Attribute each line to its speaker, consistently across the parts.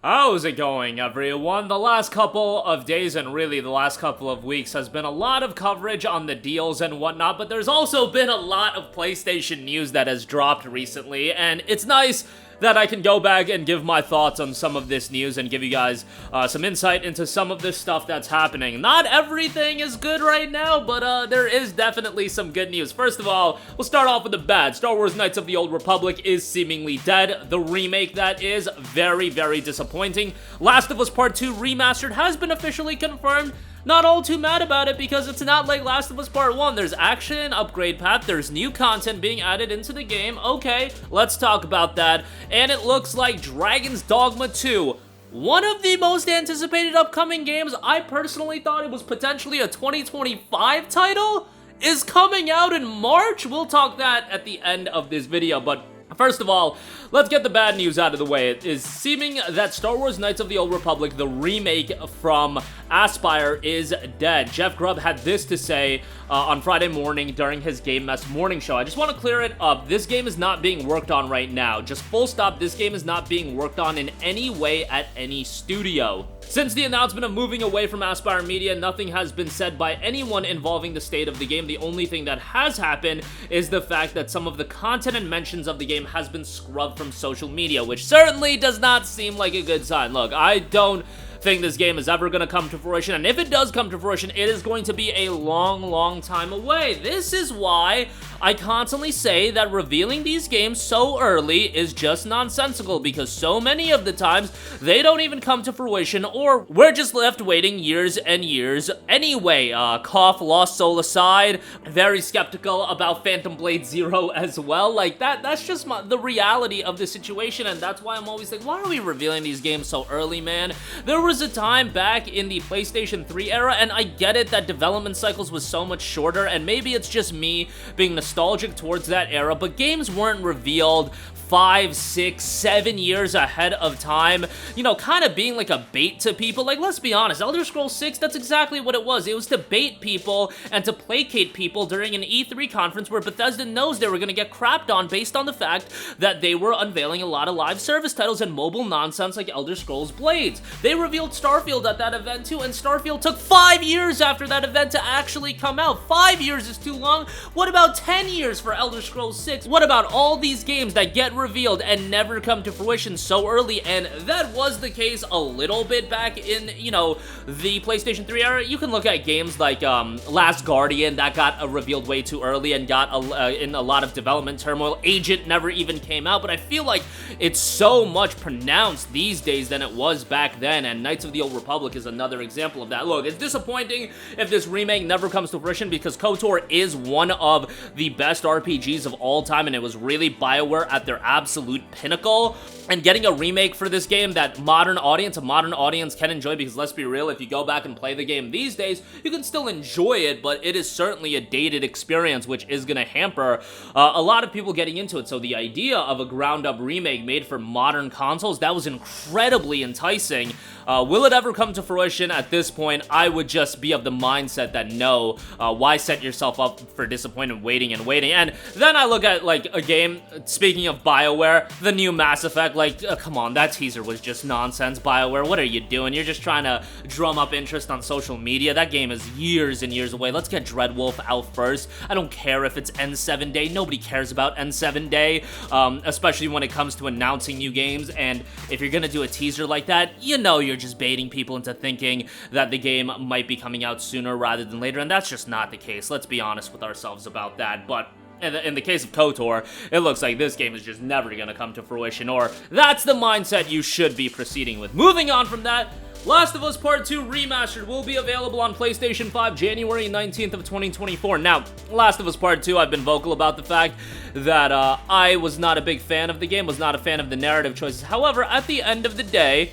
Speaker 1: How's it going, everyone? The last couple of days and really the last couple of weeks has been a lot of coverage on the deals and whatnot, but there's also been a lot of PlayStation news that has dropped recently, and it's nice that I can go back and give my thoughts on some of this news and give you guys some insight into some of this stuff that's happening. Not everything is good right now, but there is definitely some good news. First of all, we'll start off with the bad. Star Wars Knights of the Old Republic is seemingly dead. The remake, that is, very, very disappointing. Last of Us Part 2 Remastered has been officially confirmed. Not all too mad about it because it's not like Last of Us Part 1. There's action, upgrade path, there's new content being added into the game. Okay, let's talk about that. And it looks like Dragon's Dogma 2, one of the most anticipated upcoming games. I personally thought it was potentially a 2025 title, is coming out in March. We'll talk that at the end of this video, but first of all, let's get the bad news out of the way. It is seeming that Star Wars Knights of the Old Republic, the remake from Aspyr, is dead. Jeff Grubb had this to say on Friday morning during his Game Mess morning show. I just want to clear it up. This game is not being worked on right now. Just full stop, this game is not being worked on in any way at any studio. Since the announcement of moving away from Aspyr Media, nothing has been said by anyone involving the state of the game. The only thing that has happened is the fact that some of the content and mentions of the game has been scrubbed from social media, which certainly does not seem like a good sign. Look, I don't think this game is ever going to come to fruition, and if it does come to fruition, it is going to be a long time away. This is why I constantly say that revealing these games so early is just nonsensical, because so many of the times they don't even come to fruition, or we're just left waiting years and years anyway. Cough, Lost Soul aside, very skeptical about Phantom Blade Zero as well. Like, that's just the reality of the situation, and that's why I'm always like, why are we revealing these games so early, man? There was a time back in the PlayStation 3 era, and I get it that development cycles was so much shorter, and maybe it's just me being nostalgic towards that era, but games weren't revealed 5, 6, 7 years ahead of time, you know, kind of being like a bait to people. Like, let's be honest, Elder Scrolls 6, that's exactly what it was. It was to bait people and to placate people during an E3 conference where Bethesda knows they were going to get crapped on based on the fact that they were unveiling a lot of live service titles and mobile nonsense like Elder Scrolls Blades. They revealed Starfield at that event too, and Starfield took 5 years after that event to actually come out. 5 years is too long. What about 10 years for Elder Scrolls 6? What about all these games that get revealed and never come to fruition so early? And that was the case a little bit back in, you know, the PlayStation 3 era. You can look at games like Last Guardian that got revealed way too early and got in a lot of development turmoil. Agent never even came out, but I feel like it's so much pronounced these days than it was back then, and Knights of the Old Republic is another example of that. Look, it's disappointing if this remake never comes to fruition because KOTOR is one of the best RPGs of all time, and it was really BioWare at their absolute pinnacle. And getting a remake for this game that a modern audience can enjoy, because let's be real, if you go back and play the game these days, you can still enjoy it, but it is certainly a dated experience, which is going to hamper a lot of people getting into it. So the idea of a ground-up remake made for modern consoles, that was incredibly enticing. Will it ever come to fruition? At this point, I would just be of the mindset that no, why set yourself up for disappointment waiting and waiting? And then I look at, like, a game, speaking of BioWare, the new Mass Effect, like, come on, that teaser was just nonsense. BioWare, what are you doing? You're just trying to drum up interest on social media. That game is years and years away. Let's get Dreadwolf out first. I don't care if it's N7 Day. Nobody cares about N7 Day, especially when it comes to announcing new games. And if you're gonna do a teaser like that, you know you're just baiting people into thinking that the game might be coming out sooner rather than later, and that's just not the case. Let's be honest with ourselves about that. But in the case of KOTOR, it looks like this game is just never gonna come to fruition, or that's the mindset you should be proceeding with. Moving on from that, Last of Us Part 2 Remastered will be available on PlayStation 5 January 19th of 2024. Now, Last of Us Part 2, I've been vocal about the fact that I was not a big fan of the game, was not a fan of the narrative choices. However, at the end of the day,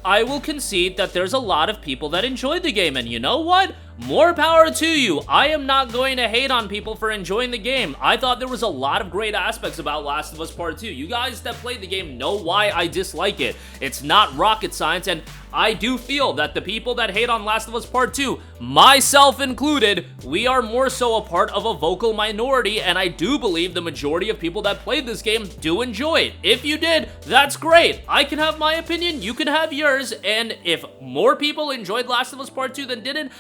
Speaker 1: I will concede that there's a lot of people that enjoyed the game, and you know what? More power to you. I am not going to hate on people for enjoying the game. I thought there was a lot of great aspects about Last of Us Part 2. You guys that played the game know why I dislike it. It's not rocket science, and I do feel that the people that hate on Last of Us Part 2, myself included, we are more so a part of a vocal minority, and I do believe the majority of people that played this game do enjoy it. If you did, that's great. I can have my opinion, you can have yours, and if more people enjoyed Last of Us Part 2 than didn't,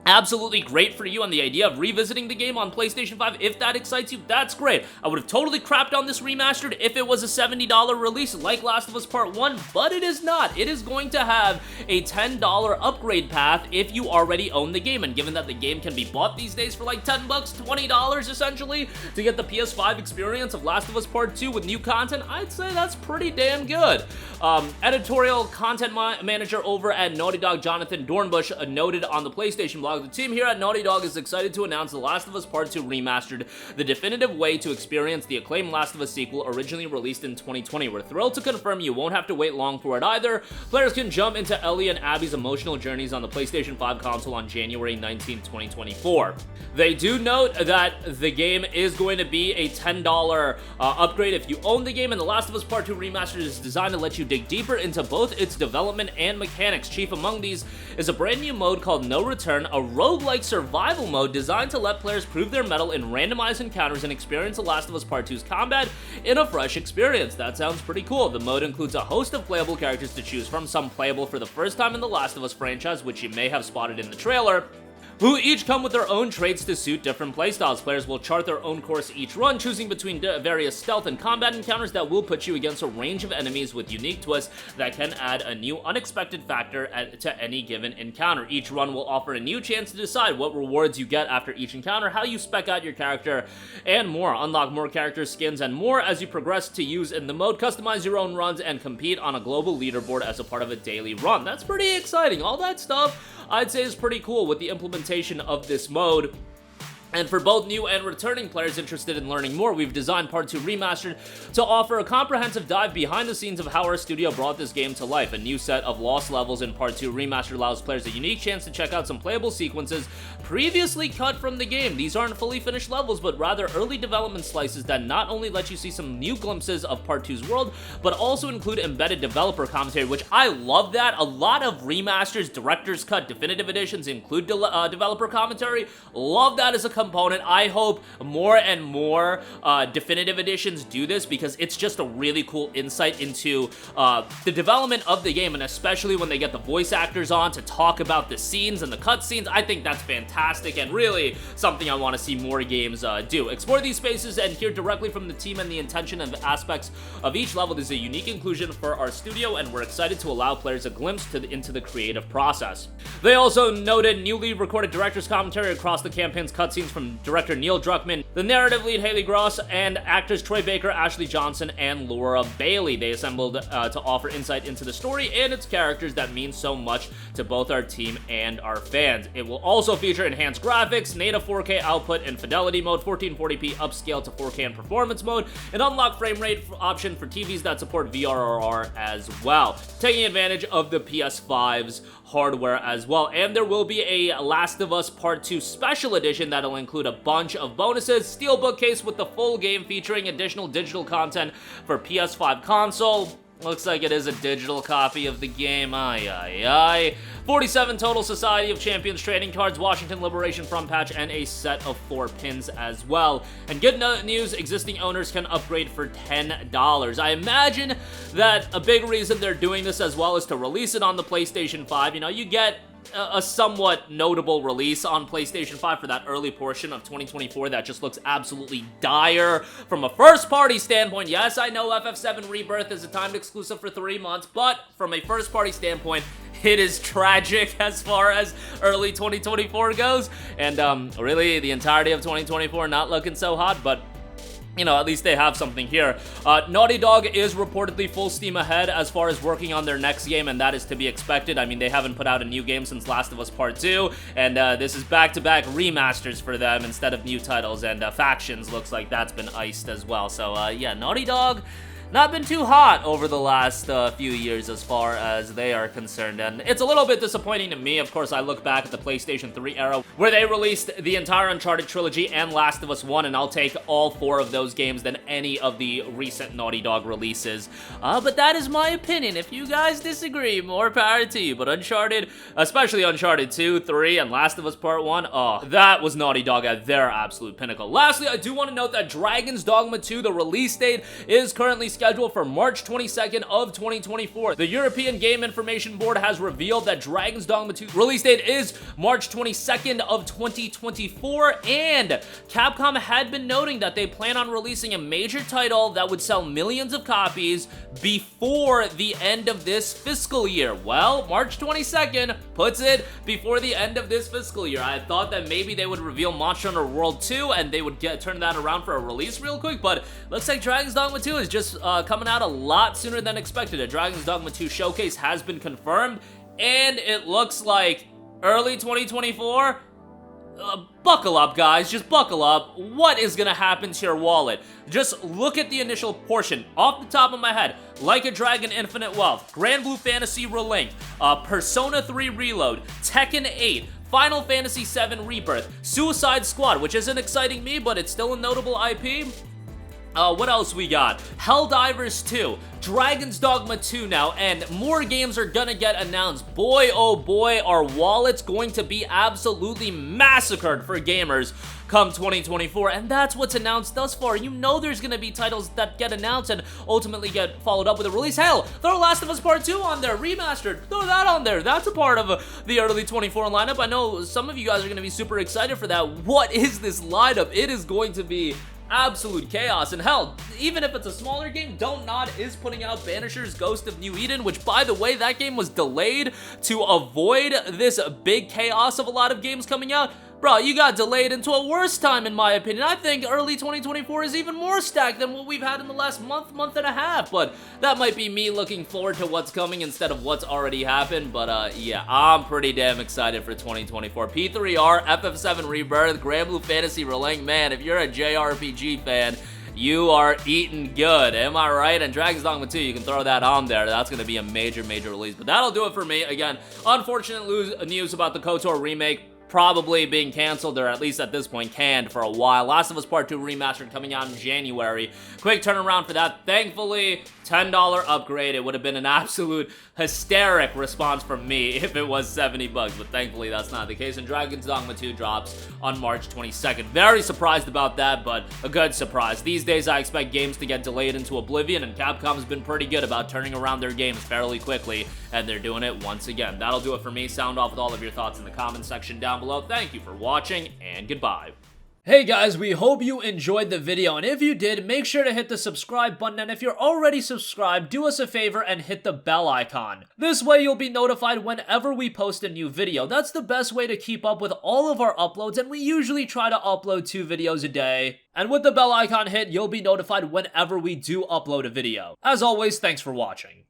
Speaker 1: absolutely great for you, and the idea of revisiting the game on PlayStation 5, if that excites you, that's great. I would have totally crapped on this remastered if it was a $70 release like Last of Us Part 1, but it is not. It is going to have a $10 upgrade path if you already own the game, and given that the game can be bought these days for like $10, $20 essentially, to get the PS5 experience of Last of Us Part 2 with new content, I'd say that's pretty damn good. Editorial content manager over at Naughty Dog, Jonathan Dornbush, noted on the PlayStation blog, the team here at Naughty Dog is excited to announce The Last of Us Part 2 Remastered, the definitive way to experience the acclaimed Last of Us sequel originally released in 2020. We're thrilled to confirm you won't have to wait long for it either. Players can jump into Ellie and Abby's emotional journeys on the PlayStation 5 console on January 19, 2024. They do note that the game is going to be a $10 upgrade if you own the game, and The Last of Us Part 2 Remastered is designed to let you dig deeper into both its development and mechanics. Chief among these is a brand new mode called No Return, a roguelike survival mode designed to let players prove their mettle in randomized encounters and experience The Last of Us Part 2's combat in a fresh experience. That sounds pretty cool. The mode includes a host of playable characters to choose from, some playable for the first time in the Last of Us franchise, which you may have spotted in the trailer, who each come with their own traits to suit different playstyles. Players will chart their own course each run, choosing between various stealth and combat encounters that will put you against a range of enemies with unique twists that can add a new unexpected factor to any given encounter. Each run will offer a new chance to decide what rewards you get after each encounter, how you spec out your character, and more. Unlock more character skins and more as you progress to use in the mode, customize your own runs, and compete on a global leaderboard as a part of a daily run. That's pretty exciting. All that stuff I'd say is pretty cool with the implementation of this mode. And for both new and returning players interested in learning more, we've designed Part 2 Remastered to offer a comprehensive dive behind the scenes of how our studio brought this game to life. A new set of lost levels in Part 2 Remastered allows players a unique chance to check out some playable sequences previously cut from the game. These aren't fully finished levels, but rather early development slices that not only let you see some new glimpses of Part 2's world, but also include embedded developer commentary, which I love that. A lot of remasters, director's cut, definitive editions include developer commentary. Love that as a component. I hope more and more definitive editions do this, because it's just a really cool insight into the development of the game, and especially when they get the voice actors on to talk about the scenes and the cutscenes. I think that's fantastic and really something I want to see more games do. Explore these spaces and hear directly from the team and the intention and the aspects of each level. This is a unique inclusion for our studio, and we're excited to allow players a glimpse into the creative process. They also noted newly recorded director's commentary across the campaign's cutscenes from director Neil Druckmann, the narrative lead Haley Gross, and actors Troy Baker, Ashley Johnson, and Laura Bailey. They assembled to offer insight into the story and its characters that mean so much to both our team and our fans. It will also feature enhanced graphics, native 4K output and fidelity mode, 1440p upscale to 4K and performance mode, an unlock frame rate option for TVs that support VRR as well, taking advantage of the PS5's hardware as well. And there will be a Last of Us Part 2 special edition that'll include a bunch of bonuses, steelbook case with the full game featuring additional digital content for PS5 console. Looks like it is a digital copy of the game. 47 total Society of Champions trading cards, Washington Liberation Front patch, and a set of 4 pins as well. And good news, existing owners can upgrade for $10. I imagine that a big reason they're doing this as well is to release it on the PlayStation 5. You know, you get a somewhat notable release on PlayStation 5 for that early portion of 2024 that just looks absolutely dire from a first-party standpoint. Yes, I know FF7 Rebirth is a timed exclusive for 3 months, but from a first-party standpoint, it is tragic as far as early 2024 goes, and really the entirety of 2024 not looking so hot, but you know, at least they have something here. Naughty Dog is reportedly full steam ahead as far as working on their next game, and that is to be expected. I mean, they haven't put out a new game since Last of Us Part 2, and this is back-to-back remasters for them instead of new titles, and Factions looks like that's been iced as well. So, yeah, Naughty Dog, not been too hot over the last few years as far as they are concerned, and it's a little bit disappointing to me. Of course, I look back at the PlayStation 3 era where they released the entire Uncharted trilogy and Last of Us 1, and I'll take all 4 of those games than any of the recent Naughty Dog releases. But that is my opinion. If you guys disagree, more power to you. But Uncharted, especially Uncharted 2, 3, and Last of Us Part 1, that was Naughty Dog at their absolute pinnacle. Lastly, I do want to note that Dragon's Dogma 2, the release date, is currently scheduled for March 22nd of 2024. The European Game Information Board has revealed that Dragon's Dogma 2 release date is March 22nd of 2024, and Capcom had been noting that they plan on releasing a major title that would sell millions of copies before the end of this fiscal year. Well, March 22nd puts it before the end of this fiscal year. I thought that maybe they would reveal Monster Hunter World 2 and they would turn that around for a release real quick, but looks like Dragon's Dogma 2 is just coming out a lot sooner than expected. A Dragon's Dogma 2 showcase has been confirmed, and it looks like early 2024. Buckle up, guys. Just buckle up. What is gonna happen to your wallet? Just look at the initial portion. Off the top of my head, Like a Dragon Infinite Wealth, Grand Blue Fantasy Relink, Persona 3 Reload, Tekken 8, Final Fantasy VII Rebirth, Suicide Squad, which isn't exciting me, but it's still a notable IP. What else we got? Helldivers 2, Dragon's Dogma 2 now, and more games are gonna get announced. Boy, oh boy, are wallets going to be absolutely massacred for gamers come 2024, and that's what's announced thus far. You know there's gonna be titles that get announced and ultimately get followed up with a release. Hell, throw Last of Us Part 2 on there, Remastered, throw that on there. That's a part of the early 24 lineup. I know some of you guys are gonna be super excited for that. What is this lineup? It is going to be absolute chaos. And hell, even if it's a smaller game, Don't Nod is putting out Banisher's Ghost of New Eden, which, by the way, that game was delayed to avoid this big chaos of a lot of games coming out. Bro, you got delayed into a worse time, in my opinion. I think early 2024 is even more stacked than what we've had in the last month and a half. But that might be me looking forward to what's coming instead of what's already happened. But yeah, I'm pretty damn excited for 2024. P3R, FF7 Rebirth, Grand Blue Fantasy Relink. Man, if you're a JRPG fan, you are eating good, am I right? And Dragon's Dogma 2, you can throw that on there. That's going to be a major release. But that'll do it for me. Again, unfortunate news about the KOTOR remake probably being canceled, or at least at this point canned for a while. Last of Us Part 2 Remastered coming out in January. Quick turnaround for that. Thankfully, $10 upgrade. It would have been an absolute hysteric response from me if it was $70, but thankfully that's not the case. And Dragon's Dogma 2 drops on March 22nd. Very surprised about that, but a good surprise. These days I expect games to get delayed into oblivion, and Capcom's been pretty good about turning around their games fairly quickly, and they're doing it once again. That'll do it for me. Sound off with all of your thoughts in the comment section down below. Thank you for watching, and goodbye. Hey guys, we hope you enjoyed the video, and if you did, make sure to hit the subscribe button, and if you're already subscribed, do us a favor and hit the bell icon. This way you'll be notified whenever we post a new video. That's the best way to keep up with all of our uploads, and we usually try to upload 2 videos a day. And with the bell icon hit, you'll be notified whenever we do upload a video. As always, thanks for watching.